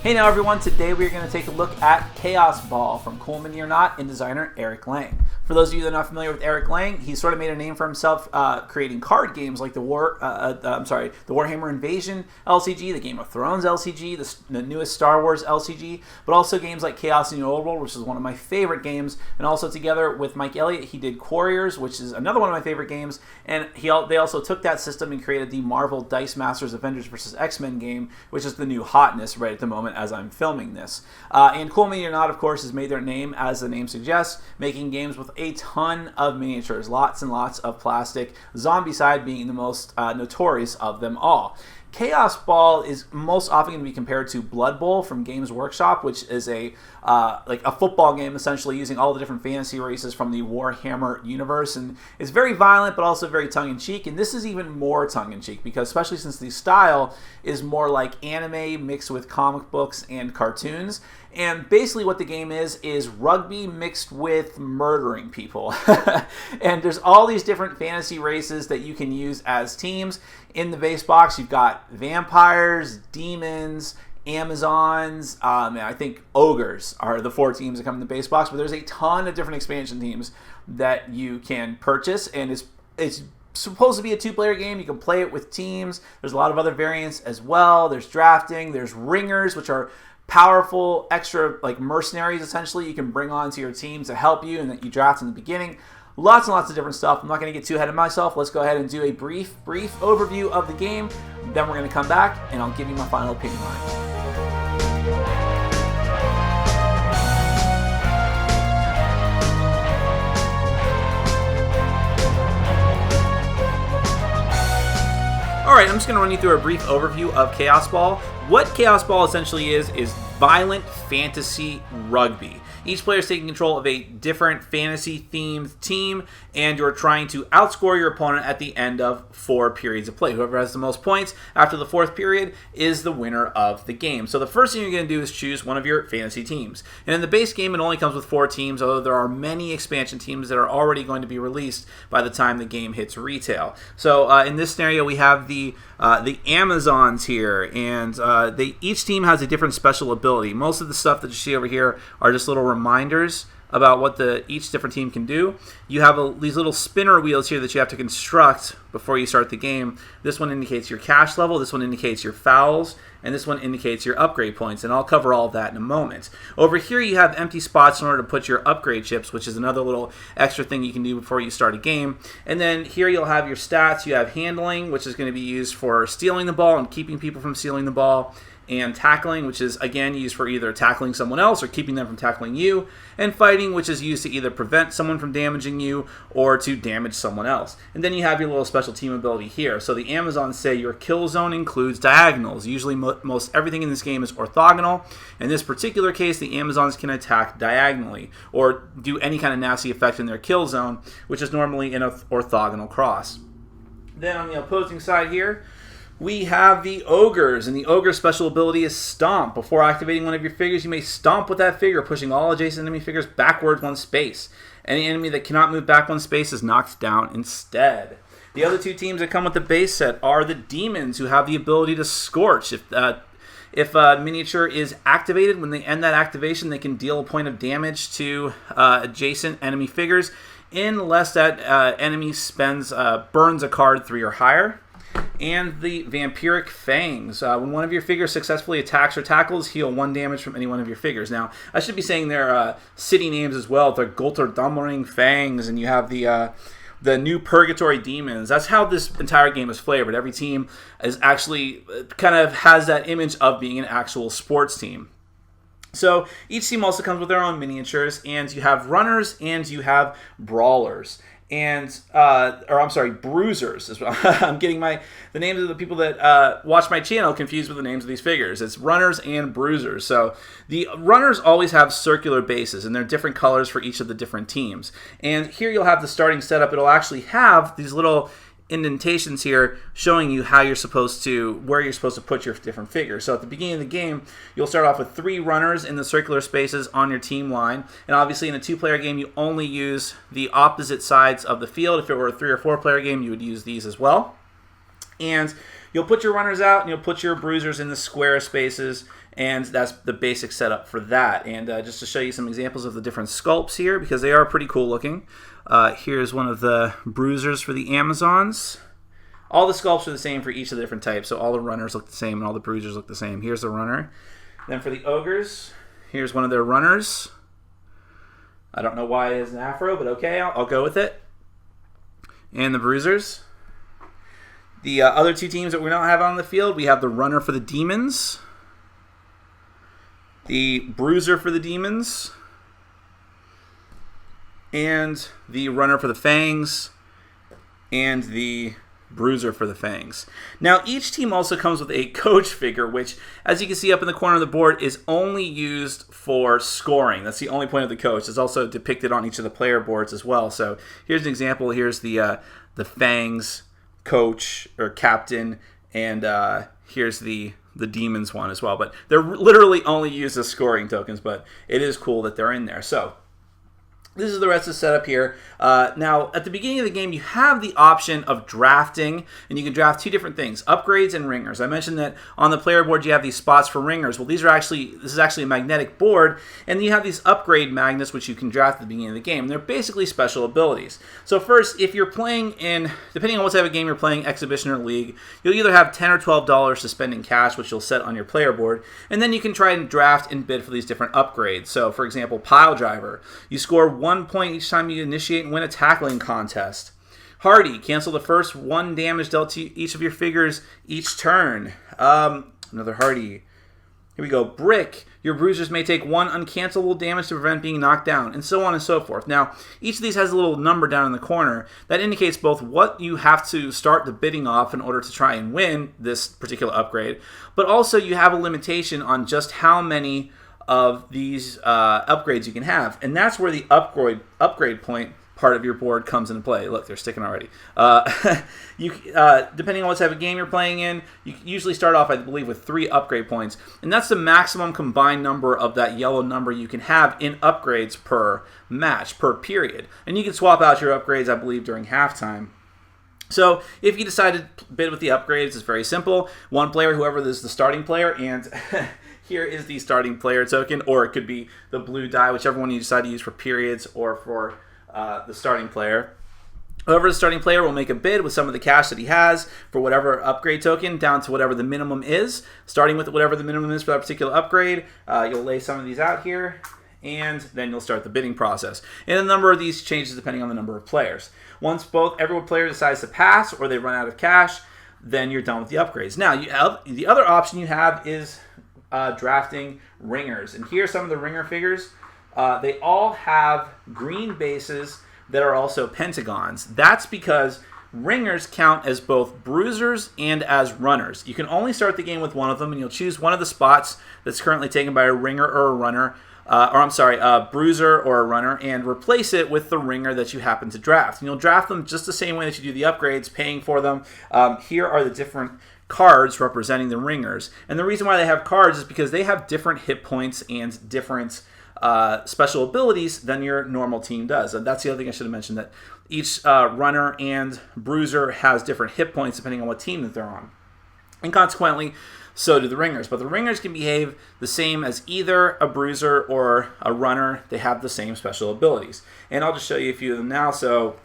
Hey now everyone, today we're going to take a look at Kaosball from Coleman You're Not and designer Eric Lang. For those of you that are not familiar with Eric Lang, he sort of made a name for himself creating card games like the Warhammer Invasion LCG, the Game of Thrones LCG, the newest Star Wars LCG, but also games like Chaos in the Old World, which is one of my favorite games, and also together with Mike Elliott, he did Quarriors, which is another one of my favorite games, and they also took that system and created the Marvel Dice Masters Avengers vs. X-Men game, which is the new hotness right at the moment as I'm filming this. And Coleman You're Not, of course, has made their name, as the name suggests, making games with a ton of miniatures, lots and lots of plastic, Zombicide being the most notorious of them all. Kaosball is most often going to be compared to Blood Bowl from Games Workshop, which is like a football game essentially using all the different fantasy races from the Warhammer universe, and it's very violent but also very tongue-in-cheek, and this is even more tongue-in-cheek because especially since the style is more like anime mixed with comic books and cartoons. And basically what the game is rugby mixed with murdering people. And there's all these different fantasy races that you can use as teams. In the base box, you've got vampires, demons, Amazons, and I think ogres are the 4 teams that come in the base box. But there's a ton of different expansion teams that you can purchase, and it's supposed to be a 2-player game. You can play it with teams. There's a lot of other variants as well. There's drafting. There's ringers, which are powerful extra like mercenaries essentially you can bring onto your team to help you and that you draft in the beginning. Lots and lots of different stuff. I'm not going to get too ahead of myself. Let's go ahead and do a brief overview of the game. Then we're going to come back and I'll give you my final opinion on it. Alright, I'm just going to run you through a brief overview of Kaosball. What Kaosball essentially is violent fantasy rugby. Each player is taking control of a different fantasy-themed team, and you're trying to outscore your opponent at the end of 4 periods of play. Whoever has the most points after the 4th period is the winner of the game. So the first thing you're going to do is choose one of your fantasy teams. And in the base game, it only comes with 4 teams, although there are many expansion teams that are already going to be released by the time the game hits retail. So in this scenario, we have the Amazons here, and each team has a different special ability. Most of the stuff that you see over here are just little reminders about what each different team can do. You have these little spinner wheels here that you have to construct before you start the game. This one indicates your cash level, this one indicates your fouls, and this one indicates your upgrade points, and I'll cover all of that in a moment. Over here you have empty spots in order to put your upgrade chips, which is another little extra thing you can do before you start a game. And then here you'll have your stats. You have handling, which is going to be used for stealing the ball and keeping people from stealing the ball, and tackling, which is again used for either tackling someone else or keeping them from tackling you, and fighting, which is used to either prevent someone from damaging you or to damage someone else. And then you have your little special team ability here. So the Amazons say your kill zone includes diagonals. Usually most everything in this game is orthogonal. In this particular case, the Amazons can attack diagonally or do any kind of nasty effect in their kill zone, which is normally in an orthogonal cross. Then on the opposing side here, we have the ogres, and the ogre special ability is Stomp. Before activating one of your figures, you may stomp with that figure, pushing all adjacent enemy figures backwards 1 space. Any enemy that cannot move back 1 space is knocked down instead. The other 2 teams that come with the base set are the demons, who have the ability to Scorch. If a miniature is activated, when they end that activation, they can deal a point of damage to adjacent enemy figures unless that enemy burns a card 3 or higher. And the Vampiric Fangs. When one of your figures successfully attacks or tackles, heal 1 damage from any one of your figures. Now, I should be saying their city names as well. The Gulter Fangs, and you have the New Purgatory Demons. That's how this entire game is flavored. Every team is actually kind of has that image of being an actual sports team. So each team also comes with their own miniatures, and you have runners and you have brawlers. And bruisers as well. I'm getting the names of the people that watch my channel confused with the names of these figures. It's runners and bruisers. So the runners always have circular bases, and they're different colors for each of the different teams. And here you'll have the starting setup. It'll actually have these little indentations here showing you where you're supposed to put your different figures. So at the beginning of the game, you'll start off with 3 runners in the circular spaces on your team line, and obviously in a 2-player game you only use the opposite sides of the field. If it were a 3 or 4-player game, you would use these as well. And you'll put your runners out, and you'll put your bruisers in the square spaces, and that's the basic setup for that. And just to show you some examples of the different sculpts here, because they are pretty cool looking. Here's one of the bruisers for the Amazons. All the sculpts are the same for each of the different types, so all the runners look the same and all the bruisers look the same. Here's the runner. Then for the ogres, here's one of their runners. I don't know why it is an afro, but okay, I'll go with it. And the bruisers. The other two teams that we don't have on the field, we have the runner for the demons, the bruiser for the demons, and the runner for the fangs, and the bruiser for the fangs. Now, each team also comes with a coach figure, which, as you can see up in the corner of the board, is only used for scoring. That's the only point of the coach. It's also depicted on each of the player boards as well. So here's an example. Here's the fangs coach or captain, and here's the demons one as well. But they're literally only used as scoring tokens, but it is cool that they're in there. So this is the rest of the setup here. Now, at the beginning of the game, you have the option of drafting, and you can draft two different things, upgrades and ringers. I mentioned that on the player board you have these spots for ringers. Well, this is actually a magnetic board, and you have these upgrade magnets which you can draft at the beginning of the game. And they're basically special abilities. So first, if you're playing in, depending on what type of game you're playing, Exhibition or League, you'll either have $10 or $12 to spend in cash, which you'll set on your player board, and then you can try and draft and bid for these different upgrades. So, for example, Pile Driver. You score 1 point each time you initiate and win a tackling contest. Hardy, cancel the first 1 damage dealt to each of your figures each turn. Another Hardy. Here we go. Brick, your bruisers may take 1 uncancelable damage to prevent being knocked down, and so on and so forth. Now, each of these has a little number down in the corner that indicates both what you have to start the bidding off in order to try and win this particular upgrade, but also you have a limitation on just how many of these upgrades you can have, and that's where the upgrade point part of your board comes into play. Look, they're sticking already. Depending on what type of game you're playing in, you usually start off, I believe, with 3 upgrade points, and that's the maximum combined number of that yellow number you can have in upgrades per match, per period. And you can swap out your upgrades, I believe, during halftime. So if you decide to bid with the upgrades, it's very simple. One player, whoever is the starting player, and here is the starting player token, or it could be the blue die, whichever one you decide to use for periods or for the starting player. Whoever the starting player will make a bid with some of the cash that he has for whatever upgrade token down to whatever the minimum is. Starting with whatever the minimum is for that particular upgrade, you'll lay some of these out here, and then you'll start the bidding process. And the number of these changes depending on the number of players. Once every player decides to pass or they run out of cash, then you're done with the upgrades. Now, the other option you have is drafting ringers. And here are some of the ringer figures. They all have green bases that are also pentagons. That's because ringers count as both bruisers and as runners. You can only start the game with one of them, and you'll choose one of the spots that's currently taken by a ringer or a runner, a bruiser or a runner, and replace it with the ringer that you happen to draft. And you'll draft them just the same way that you do the upgrades, paying for them. Here are the different cards representing the ringers. And the reason why they have cards is because they have different hit points and different special abilities than your normal team does. And that's the other thing I should have mentioned, that each runner and bruiser has different hit points depending on what team that they're on. And consequently, so do the ringers. But the ringers can behave the same as either a bruiser or a runner. They have the same special abilities. And I'll just show you a few of them now. So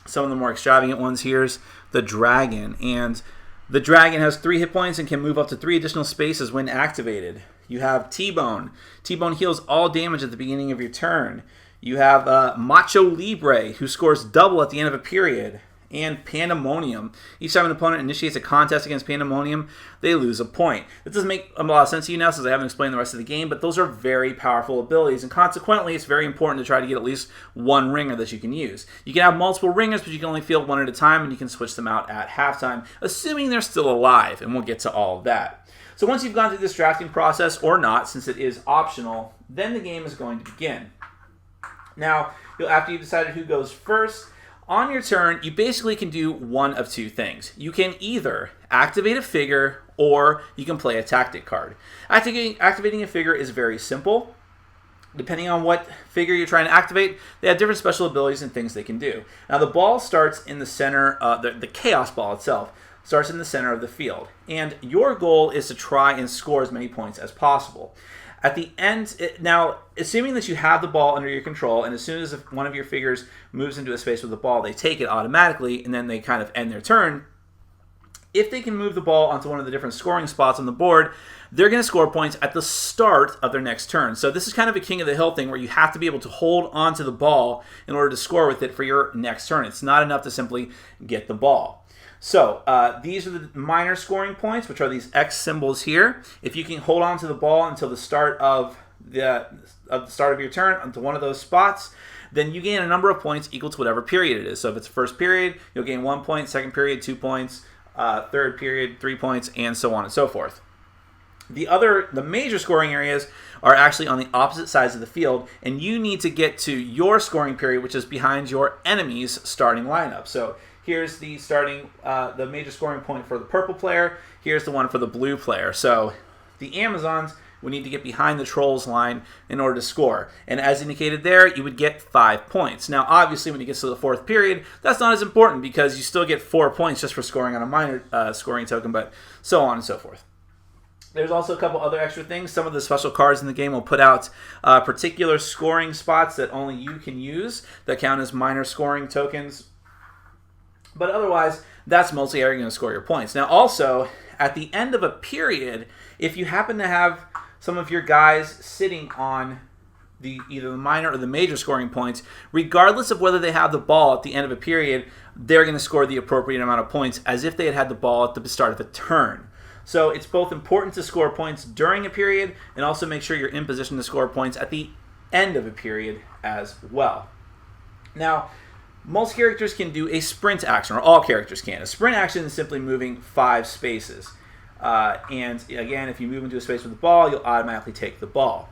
some of the more extravagant ones, here's the dragon. And the dragon has 3 hit points and can move up to 3 additional spaces when activated. You have T-Bone. T-Bone heals all damage at the beginning of your turn. You have Macho Libre, who scores double at the end of a period. And Pandemonium. Each time an opponent initiates a contest against Pandemonium, they lose a point. This doesn't make a lot of sense to you now since I haven't explained the rest of the game, but those are very powerful abilities, and consequently, it's very important to try to get at least one ringer that you can use. You can have multiple ringers, but you can only field one at a time, and you can switch them out at halftime, assuming they're still alive, and we'll get to all of that. So once you've gone through this drafting process, or not, since it is optional, then the game is going to begin. Now, after you've decided who goes first, on your turn, you basically can do one of two things. You can either activate a figure, or you can play a tactic card. Activating a figure is very simple. Depending on what figure you're trying to activate, they have different special abilities and things they can do. Now, the ball starts in the center, the Kaosball itself starts in the center of the field. And your goal is to try and score as many points as possible. At the end, now, assuming that you have the ball under your control, and as soon as one of your figures moves into a space with the ball, they take it automatically, and then they kind of end their turn. If they can move the ball onto one of the different scoring spots on the board, they're going to score points at the start of their next turn. So this is kind of a king of the hill thing where you have to be able to hold onto the ball in order to score with it for your next turn. It's not enough to simply get the ball. So these are the minor scoring points, which are these X symbols here. If you can hold on to the ball until the start of the start of your turn, onto one of those spots, then you gain a number of points equal to whatever period it is. So if it's first period, you'll gain 1 point, second period, 2 points, third period, 3 points, and so on and so forth. The major scoring areas are actually on the opposite sides of the field, and you need to get to your scoring period, which is behind your enemy's starting lineup. So here's the the major scoring point for the purple player. Here's the one for the blue player. So the Amazons would need to get behind the Trolls line in order to score. And as indicated there, you would get 5 points. Now, obviously, when you get to the fourth period, that's not as important because you still get 4 points just for scoring on a minor scoring token, but so on and so forth. There's also a couple other extra things. Some of the special cards in the game will put out particular scoring spots that only you can use that count as minor scoring tokens. But otherwise, that's mostly how you're going to score your points. Now, also, at the end of a period, if you happen to have some of your guys sitting on either the minor or the major scoring points, regardless of whether they have the ball at the end of a period, they're going to score the appropriate amount of points as if they had the ball at the start of a turn. So it's both important to score points during a period and also make sure you're in position to score points at the end of a period as well. Now, most characters can do a sprint action, or all characters can. A sprint action is simply moving 5 spaces. And again, if you move into a space with the ball, you'll automatically take the ball.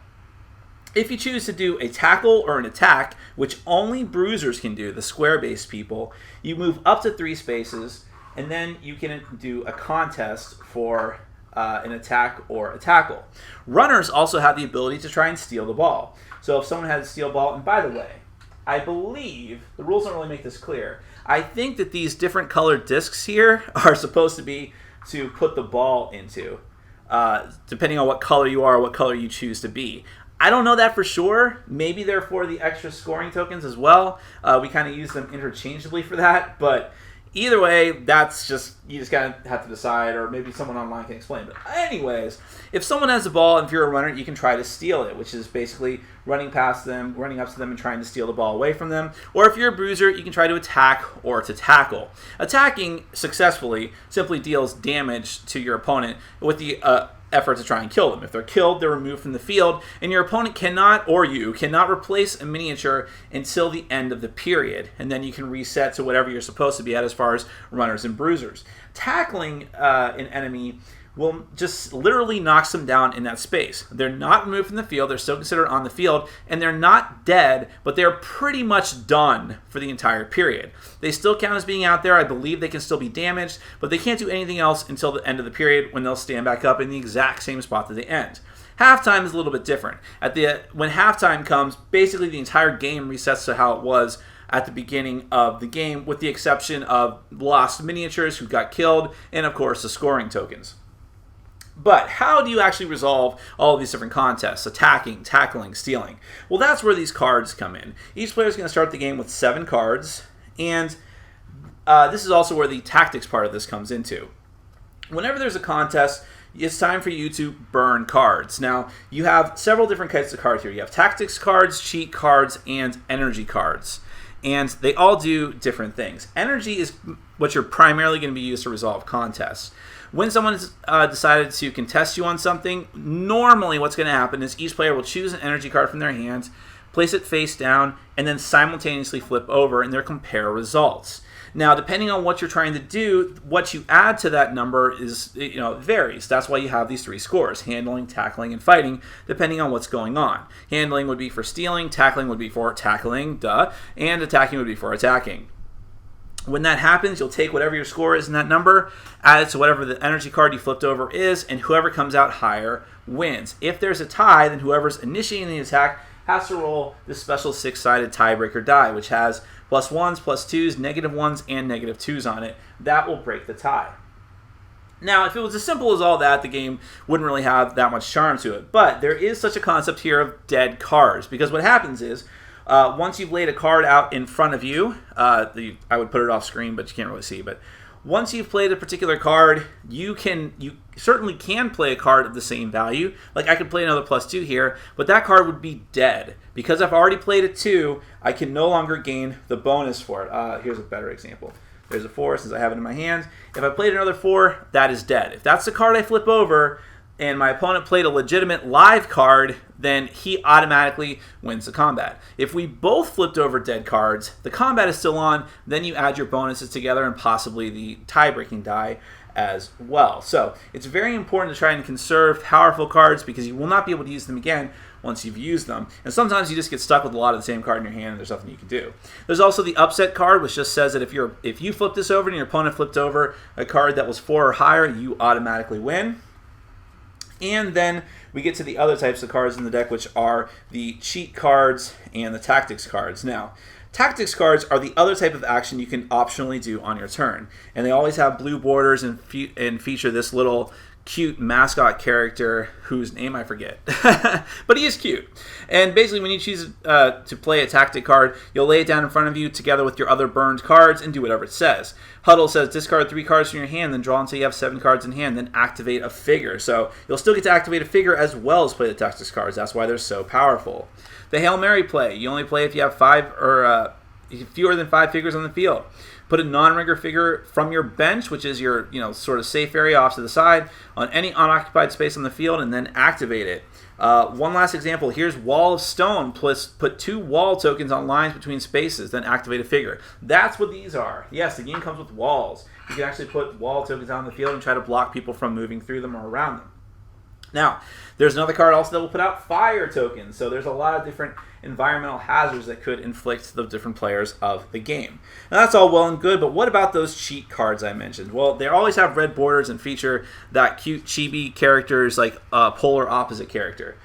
If you choose to do a tackle or an attack, which only bruisers can do, the square-based people, you move up to 3 spaces, and then you can do a contest for an attack or a tackle. Runners also have the ability to try and steal the ball. So if someone has a steal ball, and by the way, I believe, the rules don't really make this clear, I think that these different colored discs here are supposed to be to put the ball into, depending on what color you are or what color you choose to be. I don't know that for sure. Maybe they're for the extra scoring tokens as well. We kind of use them interchangeably for that, but either way, that's just, you just kind of have to decide, or maybe someone online can explain. But anyways, if someone has the ball and if you're a runner, you can try to steal it, which is basically running past them, running up to them and trying to steal the ball away from them. Or if you're a bruiser, you can try to attack or to tackle. Attacking successfully simply deals damage to your opponent with the effort to try and kill them. If they're killed, they're removed from the field, and your opponent cannot, or you cannot, replace a miniature until the end of the period, and then you can reset to whatever you're supposed to be at as far as runners and bruisers. Tackling an enemy will just literally knocks them down in that space. They're not removed from the field, they're still considered on the field, and they're not dead, but they're pretty much done for the entire period. They still count as being out there. I believe they can still be damaged, but they can't do anything else until the end of the period when they'll stand back up in the exact same spot that they end. Halftime is a little bit different. When halftime comes, basically the entire game resets to how it was at the beginning of the game, with the exception of lost miniatures who got killed, and of course the scoring tokens. But how do you actually resolve all of these different contests? Attacking, tackling, stealing. Well, that's where these cards come in. Each player is going to start the game with 7 cards, and this is also where the tactics part of this comes into. Whenever there's a contest, it's time for you to burn cards. Now, you have several different types of cards here. You have tactics cards, cheat cards, and energy cards. And they all do different things. Energy is what you're primarily going to be used to resolve contests. When someone's decided to contest you on something, normally what's going to happen is each player will choose an energy card from their hand, place it face down, and then simultaneously flip over, and they'll compare results. Now, depending on what you're trying to do, what you add to that number is, varies. That's why you have these 3 scores: handling, tackling, and fighting, depending on what's going on. Handling would be for stealing, tackling would be for tackling, and attacking would be for attacking. When that happens, you'll take whatever your score is in that number, add it to whatever the energy card you flipped over is, and whoever comes out higher wins. If there's a tie, then whoever's initiating the attack has to roll this special 6-sided tiebreaker die, which has +1s, +2s, -1s, and -2s on it. That will break the tie. Now, if it was as simple as all that, the game wouldn't really have that much charm to it. But there is such a concept here of dead cards, because what happens is, once you've laid a card out in front of you, I would put it off screen, but you can't really see, but once you've played a particular card, you certainly can play a card of the same value. Like I could play another +2 here, but that card would be dead. Because I've already played a 2, I can no longer gain the bonus for it. Here's a better example. There's a 4 since I have it in my hands. If I played another 4, that is dead. If that's the card I flip over and my opponent played a legitimate live card, then he automatically wins the combat. If we both flipped over dead cards, the combat is still on, then you add your bonuses together and possibly the tie-breaking die as well. So it's very important to try and conserve powerful cards because you will not be able to use them again once you've used them. And sometimes you just get stuck with a lot of the same card in your hand and there's nothing you can do. There's also the upset card, which just says that if you flip this over and your opponent flipped over a card that was 4 or higher, you automatically win. And then we get to the other types of cards in the deck, which are the cheat cards and the tactics cards. Now, tactics cards are the other type of action you can optionally do on your turn. And they always have blue borders and feature this little cute mascot character whose name I forget. But he is cute. And basically when you choose to play a tactic card, you'll lay it down in front of you together with your other burned cards and do whatever it says. Huddle says discard 3 cards from your hand, then draw until you have 7 cards in hand, then activate a figure. So you'll still get to activate a figure as well as play the tactics cards. That's why they're so powerful. The Hail Mary play. You only play if you have 5 or fewer than 5 figures on the field. Put a non-ringer figure from your bench, which is your sort of safe area off to the side, on any unoccupied space on the field, and then activate it. One last example. Here's Wall of Stone. Put 2 wall tokens on lines between spaces, then activate a figure. That's what these are. Yes, the game comes with walls. You can actually put wall tokens on the field and try to block people from moving through them or around them. Now, there's another card also that will put out fire tokens. So there's a lot of different environmental hazards that could inflict the different players of the game. Now that's all well and good, but what about those cheat cards I mentioned? Well, they always have red borders and feature that cute chibi characters like polar opposite character.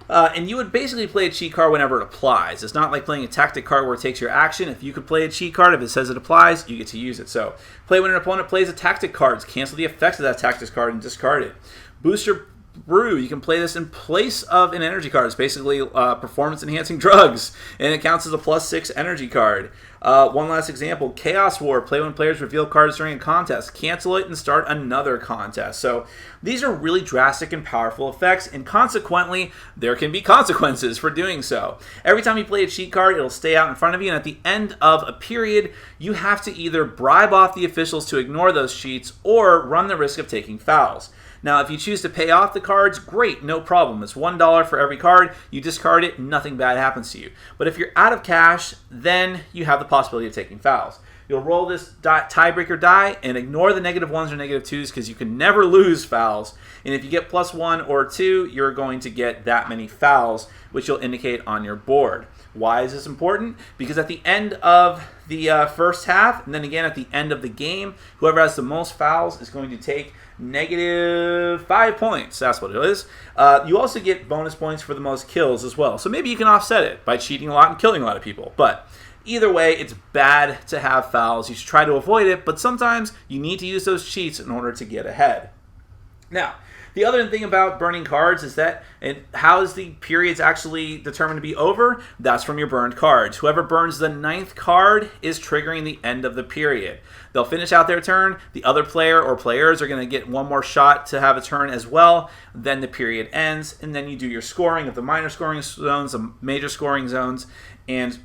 And you would basically play a cheat card whenever it applies. It's not like playing a tactic card where it takes your action. If you could play a cheat card, if it says it applies, you get to use it. So play when an opponent plays a tactic card, cancel the effects of that tactics card and discard it. Booster Brew, you can play this in place of an energy card. It's basically performance-enhancing drugs, and it counts as a +6 energy card. One last example, Chaos War. Play when players reveal cards during a contest. Cancel it and start another contest. So these are really drastic and powerful effects, and consequently, there can be consequences for doing so. Every time you play a cheat card, it'll stay out in front of you, and at the end of a period, you have to either bribe off the officials to ignore those cheats or run the risk of taking fouls. Now, if you choose to pay off the cards, great, no problem. It's $1 for every card. You discard it, nothing bad happens to you. But if you're out of cash, then you have the possibility of taking fouls. You'll roll this tiebreaker die and ignore the -1s or -2s because you can never lose fouls. And if you get +1 or 2, you're going to get that many fouls, which you'll indicate on your board. Why is this important? Because at the end of the first half, and then again at the end of the game, whoever has the most fouls is going to take -5 points. That's what it is. You also get bonus points for the most kills as well. So maybe you can offset it by cheating a lot and killing a lot of people. But either way, it's bad to have fouls. You should try to avoid it, but sometimes you need to use those cheats in order to get ahead. Now, the other thing about burning cards is that, and how is the periods actually determined to be over? That's from your burned cards. Whoever burns the 9th card is triggering the end of the period. They'll finish out their turn. The other player or players are going to get one more shot to have a turn as well. Then the period ends, and then you do your scoring of the minor scoring zones, the major scoring zones, and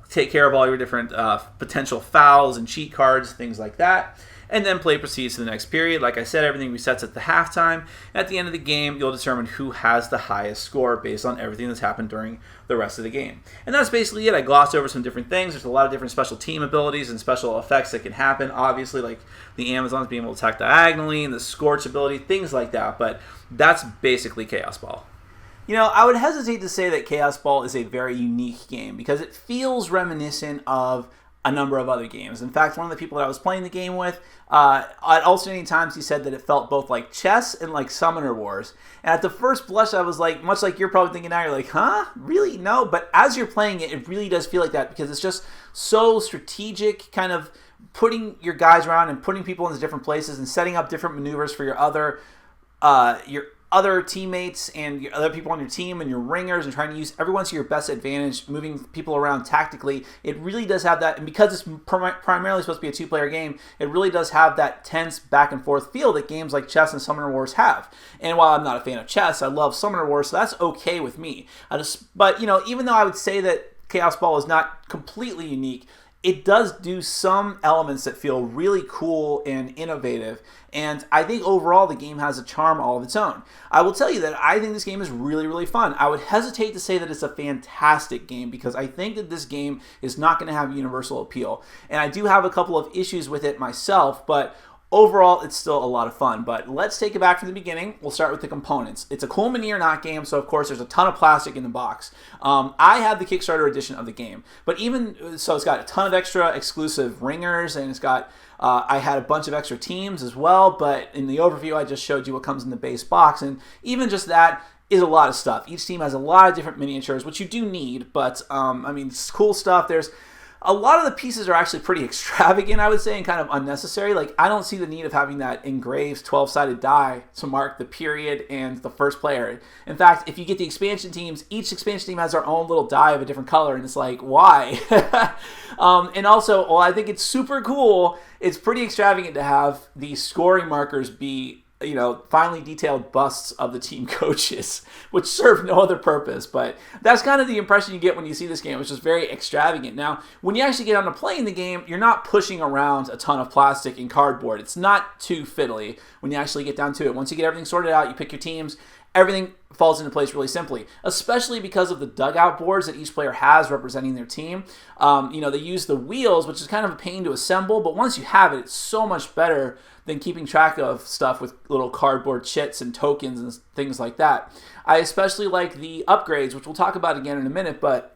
take care of all your different potential fouls and cheat cards, things like that. And then play proceeds to the next period. Like I said, everything resets at the halftime. At the end of the game, you'll determine who has the highest score based on everything that's happened during the rest of the game. And that's basically it. I glossed over some different things. There's a lot of different special team abilities and special effects that can happen. Obviously, like the Amazons being able to attack diagonally and the Scorch ability, things like that. But that's basically Kaosball. I would hesitate to say that Kaosball is a very unique game because it feels reminiscent of a number of other games. In fact, one of the people that I was playing the game with, at alternating times he said that it felt both like chess and like Summoner Wars. And at the first blush, I was like, much like you're probably thinking now, you're like, huh? Really? No. But as you're playing it, it really does feel like that because it's just so strategic, kind of putting your guys around and putting people into different places and setting up different maneuvers for your other teammates and your other people on your team and your ringers, and trying to use everyone to your best advantage, moving people around tactically. It really does have that, and because it's primarily supposed to be a two-player game, it really does have that tense back and forth feel that games like Chess and Summoner Wars have. And while I'm not a fan of Chess, I love Summoner Wars, so that's okay with me. But even though I would say that Kaosball is not completely unique, it does do some elements that feel really cool and innovative, and I think overall the game has a charm all of its own. I will tell you that I think this game is really, really fun. I would hesitate to say that it's a fantastic game because I think that this game is not going to have universal appeal, and I do have a couple of issues with it myself, but overall, it's still a lot of fun. But let's take it back from the beginning. We'll start with the components. It's a cool mini or not game, so of course there's a ton of plastic in the box. I have the Kickstarter edition of the game, but even so, it's got a ton of extra exclusive ringers, and it's got I had a bunch of extra teams as well, but in the overview I just showed you what comes in the base box, and even just that is a lot of stuff. Each team has a lot of different miniatures, which you do need, but I mean, it's cool stuff. There's a lot of the pieces are actually pretty extravagant, I would say, and kind of unnecessary. Like, I don't see the need of having that engraved 12-sided die to mark the period and the first player. In fact, if you get the expansion teams, each expansion team has their own little die of a different color, and it's like, why? And also, well, I think it's super cool. It's pretty extravagant to have the scoring markers be finely detailed busts of the team coaches, which serve no other purpose. But that's kind of the impression you get when you see this game, which is very extravagant. Now, when you actually get on to playing the game, you're not pushing around a ton of plastic and cardboard. It's not too fiddly when you actually get down to it. Once you get everything sorted out, you pick your teams, everything falls into place really simply, especially because of the dugout boards that each player has representing their team. They use the wheels, which is kind of a pain to assemble, but once you have it, it's so much better than keeping track of stuff with little cardboard chits and tokens and things like that. I especially like the upgrades, which we'll talk about again in a minute, but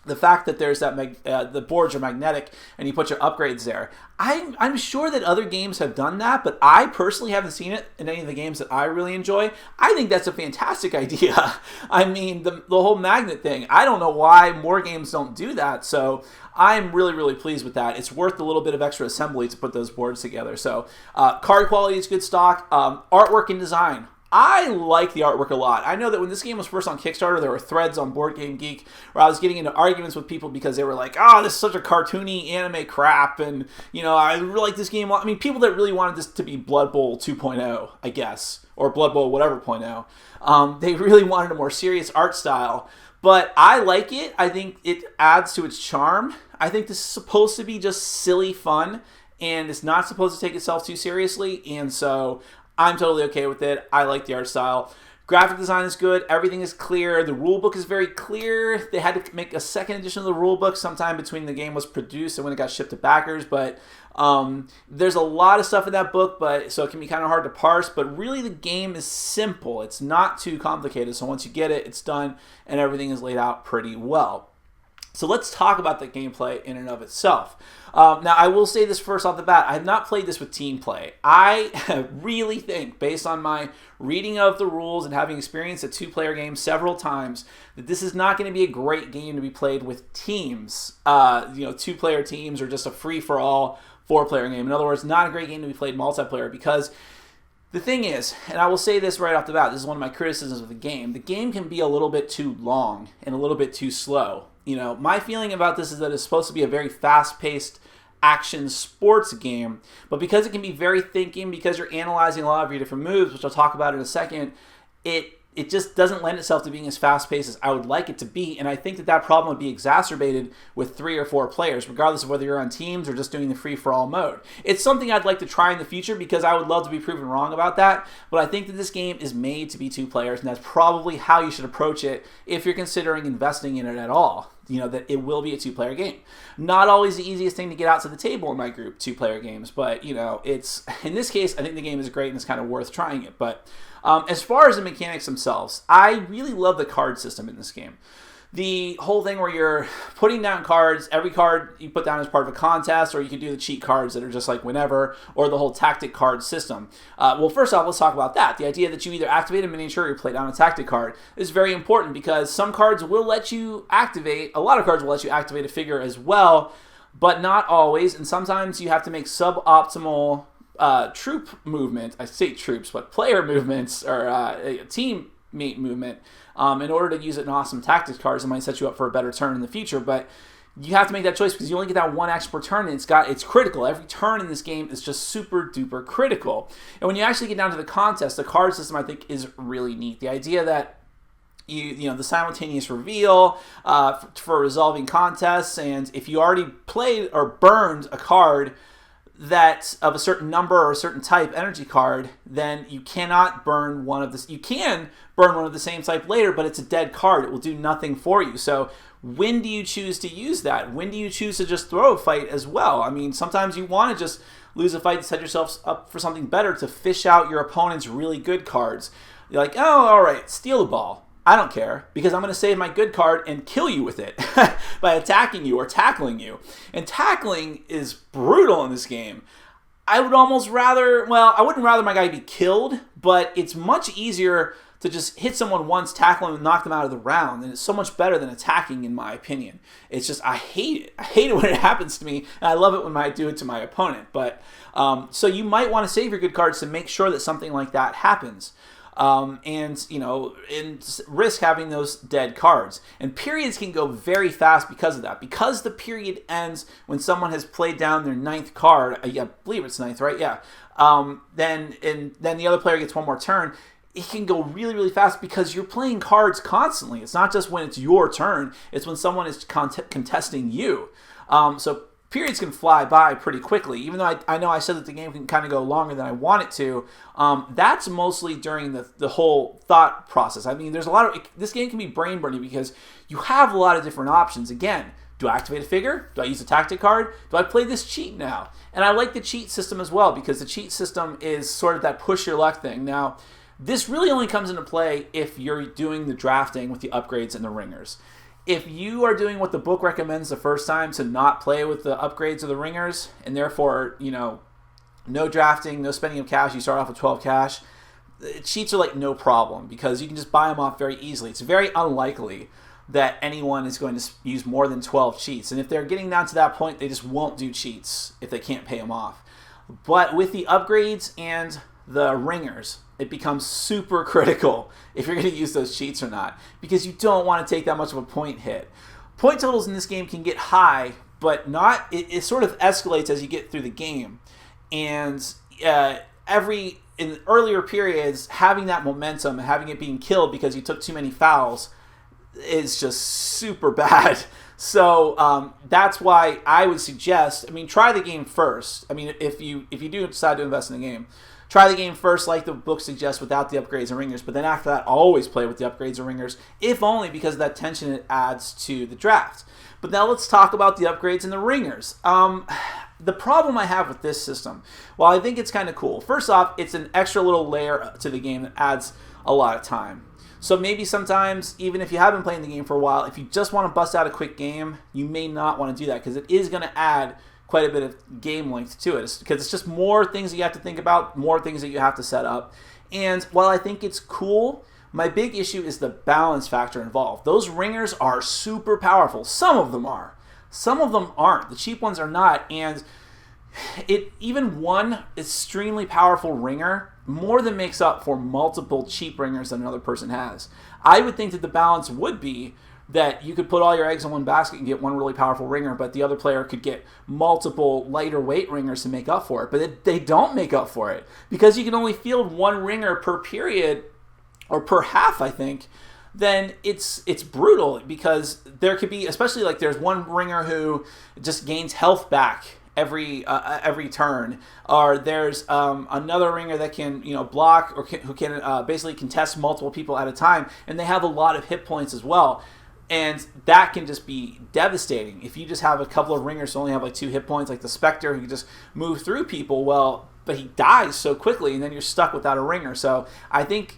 the fact that there's that the boards are magnetic and you put your upgrades there. I'm sure that other games have done that, but I personally haven't seen it in any of the games that I really enjoy. I think that's a fantastic idea. I mean, the whole magnet thing, I don't know why more games don't do that, so I'm really, really pleased with that. It's worth a little bit of extra assembly to put those boards together. So card quality is good stock. Artwork and design, I like the artwork a lot. I know that when this game was first on Kickstarter, there were threads on Board Game Geek where I was getting into arguments with people because they were like, oh, this is such a cartoony anime crap, and, I really like this game. I mean, people that really wanted this to be Blood Bowl 2.0, I guess, or Blood Bowl whatever .0. They really wanted a more serious art style, but I like it. I think it adds to its charm. I think this is supposed to be just silly fun, and it's not supposed to take itself too seriously, and so I'm totally okay with it. I like the art style. Graphic design is good. Everything is clear. The rulebook is very clear. They had to make a second edition of the rulebook sometime between the game was produced and when it got shipped to backers, but there's a lot of stuff in that book, so it can be kind of hard to parse, but really the game is simple. It's not too complicated, so once you get it, it's done, and everything is laid out pretty well. So let's talk about the gameplay in and of itself. Now, I will say this first off the bat. I have not played this with team play. I really think, based on my reading of the rules and having experienced a two-player game several times, that this is not going to be a great game to be played with teams. Two-player teams or just a free-for-all four-player game. In other words, not a great game to be played multiplayer because the thing is, and I will say this right off the bat, this is one of my criticisms of the game can be a little bit too long and a little bit too slow. My feeling about this is that it's supposed to be a very fast-paced action sports game, but because it can be very thinking, because you're analyzing a lot of your different moves, which I'll talk about in a second, it just doesn't lend itself to being as fast-paced as I would like it to be, and I think that problem would be exacerbated with 3 or 4 players, regardless of whether you're on teams or just doing the free-for-all mode. It's something I'd like to try in the future because I would love to be proven wrong about that, but I think that this game is made to be 2 players, and that's probably how you should approach it if you're considering investing in it at all. That it will be a 2-player game. Not always the easiest thing to get out to the table in my group, 2-player games, but, it's, in this case, I think the game is great and it's kind of worth trying it. But as far as the mechanics themselves, I really love the card system in this game. The whole thing where you're putting down cards, every card you put down as part of a contest, or you can do the cheat cards that are just like whenever, or the whole tactic card system. Well, first off, let's talk about that. The idea that you either activate a miniature or you play down a tactic card is very important because some cards will let you activate, a lot of cards will let you activate a figure as well, but not always. And sometimes you have to make suboptimal troop movement. I say troops, but player movements or teammate movement in order to use it in awesome tactics cards. It might set you up for a better turn in the future, but you have to make that choice because you only get that one action per turn, and it's critical. Every turn in this game is just super duper critical. And when you actually get down to the contest, the card system I think is really neat. The idea that the simultaneous reveal for resolving contests, and if you already played or burned a card that of a certain number or a certain type energy card, then you cannot burn one of this. You can burn one of the same type later, but it's a dead card. It will do nothing for you. So when do you choose to use that? When do you choose to just throw a fight as well? I mean, sometimes you want to just lose a fight to set yourself up for something better, to fish out your opponent's really good cards. You're like, oh, all right, steal the ball. I don't care, because I'm going to save my good card and kill you with it by attacking you or tackling you. And tackling is brutal in this game. I would almost rather, I wouldn't rather my guy be killed, but it's much easier to just hit someone once, tackle them, and knock them out of the round. And it's so much better than attacking, in my opinion. It's just, I hate it. I hate it when it happens to me, and I love it when I do it to my opponent. But so you might want to save your good cards to make sure that something like that happens. And risk having those dead cards. And periods can go very fast because of that. Because the period ends when someone has played down their 9th card, I believe it's 9th, right? Yeah. Then the other player gets one more turn. It can go really, really fast because you're playing cards constantly. It's not just when it's your turn. It's when someone is contesting you. So periods can fly by pretty quickly. Even though I know I said that the game can kind of go longer than I want it to, that's mostly during the whole thought process. I mean, there's a lot of... This game can be brain-burning because you have a lot of different options. Again, do I activate a figure? Do I use a tactic card? Do I play this cheat now? And I like the cheat system as well, because the cheat system is sort of that push your luck thing. Now, this really only comes into play if you're doing the drafting with the upgrades and the ringers. If you are doing what the book recommends the first time, to not play with the upgrades or the ringers, and therefore, no drafting, no spending of cash, you start off with 12 cash, cheats are like no problem, because you can just buy them off very easily. It's very unlikely that anyone is going to use more than 12 cheats. And if they're getting down to that point, they just won't do cheats if they can't pay them off. But with the upgrades and the ringers, it becomes super critical if you're going to use those cheats or not, because you don't want to take that much of a point hit. Point totals in this game can get high, but not. It sort of escalates as you get through the game, and in earlier periods, having that momentum and having it being killed because you took too many fouls is just super bad. So that's why I would suggest, try the game first. If you do decide to invest in the game, try the game first like the book suggests without the upgrades and ringers, but then after that, always play with the upgrades and ringers, if only because of that tension it adds to the draft. But now let's talk about the upgrades and the ringers. The problem I have with this system, while I think it's kind of cool, first off, it's an extra little layer to the game that adds a lot of time. So maybe sometimes, even if you have been playing the game for a while, if you just want to bust out a quick game, you may not want to do that, because it is going to add quite a bit of game length to it, because it's just more things that you have to think about, more things that you have to set up. And while I think it's cool, my big issue is the balance factor involved. Those ringers are super powerful. Some of them are. Some of them aren't. The cheap ones are not. And even one extremely powerful ringer more than makes up for multiple cheap ringers that another person has. I would think that the balance would be that you could put all your eggs in one basket and get one really powerful ringer, but the other player could get multiple lighter weight ringers to make up for it. But they don't make up for it, because you can only field one ringer per period, or per half, I think. Then it's brutal, because there could be, especially like there's one ringer who just gains health back every turn, or there's another ringer that can block, or who can basically contest multiple people at a time, and they have a lot of hit points as well. And that can just be devastating. If you just have a couple of ringers who only have like 2 hit points, like the Spectre, who can just move through people, but he dies so quickly, and then you're stuck without a ringer. So I think,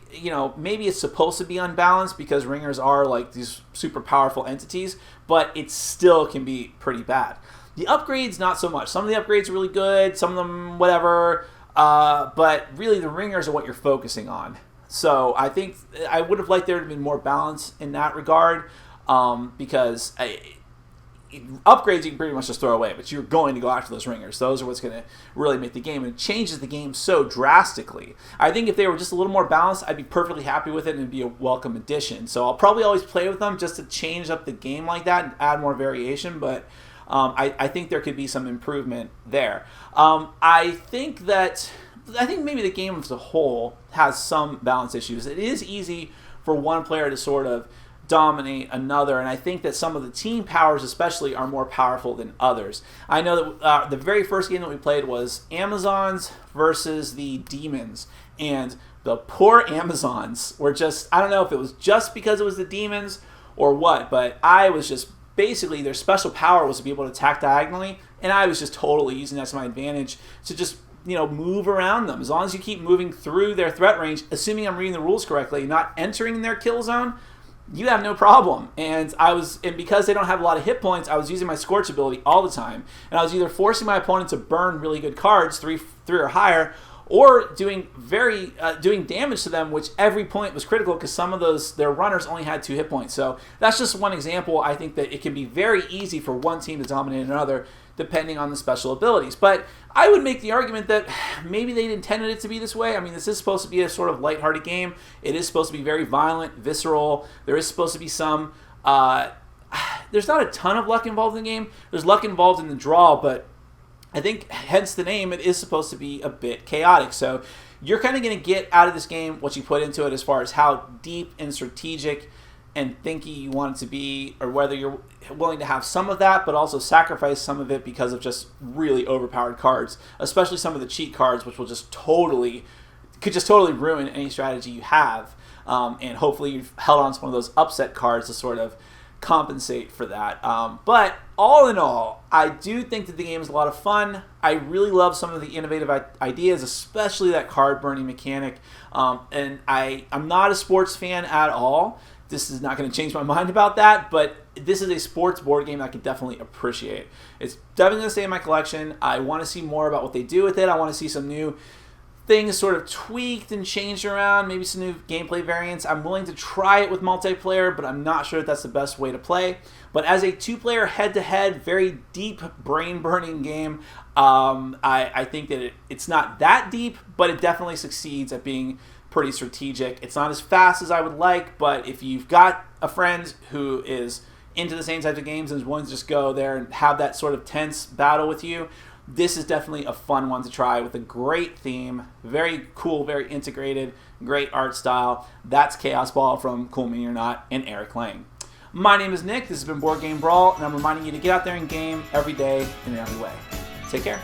maybe it's supposed to be unbalanced because ringers are like these super powerful entities, but it still can be pretty bad. The upgrades, not so much. Some of the upgrades are really good, some of them whatever, but really the ringers are what you're focusing on. So I think I would have liked there to be more balance in that regard. Because upgrades you can pretty much just throw away, but you're going to go after those ringers. Those are what's going to really make the game, and it changes the game so drastically. I think if they were just a little more balanced, I'd be perfectly happy with it, and it'd be a welcome addition. So I'll probably always play with them just to change up the game like that and add more variation, but I think there could be some improvement there. I think maybe the game as a whole has some balance issues. It is easy for one player to sort of dominate another, and I think that some of the team powers especially are more powerful than others. I know that the very first game that we played was Amazons versus the Demons, and the poor Amazons were just, I don't know if it was just because it was the Demons or what, but I was just basically, their special power was to be able to attack diagonally, and I was just totally using that to my advantage to just move around them. As long as you keep moving through their threat range, assuming I'm reading the rules correctly, not entering their kill zone, you have no problem. And because they don't have a lot of hit points, I was using my Scorch ability all the time, and I was either forcing my opponent to burn really good cards, three or higher, or doing damage to them, which every point was critical because some of their runners only had 2 hit points. So that's just one example. I think that it can be very easy for one team to dominate another depending on the special abilities. But I would make the argument that maybe they intended it to be this way. I mean, this is supposed to be a sort of lighthearted game. It is supposed to be very violent, visceral. There is supposed to be some... there's not a ton of luck involved in the game. There's luck involved in the draw, but I think, hence the name, it is supposed to be a bit chaotic. So you're kind of going to get out of this game what you put into it as far as how deep and strategic and thinky you want it to be, or whether you're willing to have some of that, but also sacrifice some of it because of just really overpowered cards, especially some of the cheat cards, which could just totally ruin any strategy you have. And hopefully you've held on to one of those upset cards to sort of compensate for that. But all in all, I do think that the game is a lot of fun. I really love some of the innovative ideas, especially that card burning mechanic. And I'm not a sports fan at all. This is not going to change my mind about that, but this is a sports board game that I can definitely appreciate. It's definitely going to stay in my collection. I want to see more about what they do with it. I want to see some new things sort of tweaked and changed around, maybe some new gameplay variants. I'm willing to try it with multiplayer, but I'm not sure if that's the best way to play. But as a 2-player head-to-head, very deep, brain-burning game, I think that it's not that deep, but it definitely succeeds at being pretty strategic. It's not as fast as I would like, but if you've got a friend who is into the same types of games and is willing to just go there and have that sort of tense battle with you, this is definitely a fun one to try with a great theme, very cool, very integrated, great art style. That's Kaosball from Cool Mini or Not and Eric Lang. My name is Nick, this has been Board Game Brawl, and I'm reminding you to get out there and game every day in every way. Take care.